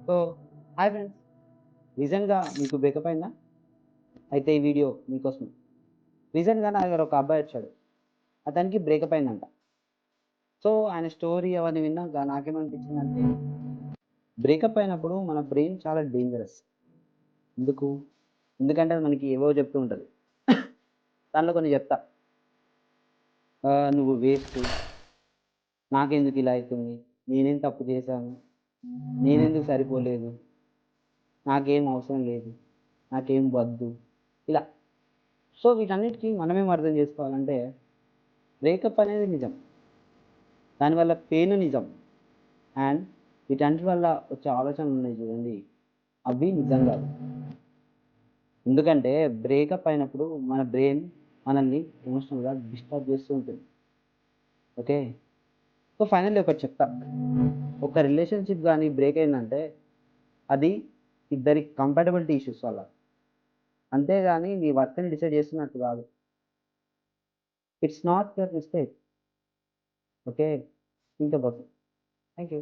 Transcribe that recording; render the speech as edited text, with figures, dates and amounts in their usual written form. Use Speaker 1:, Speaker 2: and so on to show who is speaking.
Speaker 1: So, hi friends. రీసెంట్‌గా మీకు breakup అయిందా? అయితే ఈ వీడియో మీకోసమే. రీసెంట్‌గా నా దగ్గర ఒక అబ్బాయి వచ్చాడు. అతనికి బ్రేకప్ అయిందంట. సో, ఆయన స్టోరీ అవన్నీ విన్నాక నాకేమనిపించిందంటే, బ్రేకప్ అయినప్పుడు మన బ్రెయిన్ చాలా డేంజరస్. ఎందుకు? ఎందుకంటే అది మనకి ఏవేవో చెప్తూ ఉంటది. దాంట్లో కొన్ని చెప్తా. "నువ్వు వేస్టు. నాకెందుకు ఇలా అయితుంది? నేనేం తప్పు చేశాను? నేనెందుకు సరిపోలేదు? నాకేం అవసరం లేదు. నాకేం వద్దు." ఇలా. సో, వీటన్నిటికి మనమేం అర్థం చేసుకోవాలంటే బ్రేకప్ అనేది నిజం. దానివల్ల పెయిన్ నిజం. అండ్ వీటన్నిటి వల్ల వచ్చే ఆలోచనలున్నాయి చూడండి, అవి నిజం గాదు. ఎందుకంటే బ్రేకప్ అయినప్పుడు మన బ్రెయిన్ మనల్ని ఎమోషనల్‌గా డిస్టర్బ్ చేస్తూ ఉంటుంది. ఓకే. సో, ఫైనల్లీ ఒకటి చెప్తా. ఒక రిలేషన్‌షిప్ గాని బ్రేక్ అయిందంటే అది ఇద్దరి కంపాటబిలిటీ ఇష్యూస్ వల్ల. అంతేగాని నీ వర్త్‌ని డిసైడ్ చేస్తున్నట్టు గాదు. It's not your mistake. Okay. Think about it. Thank you.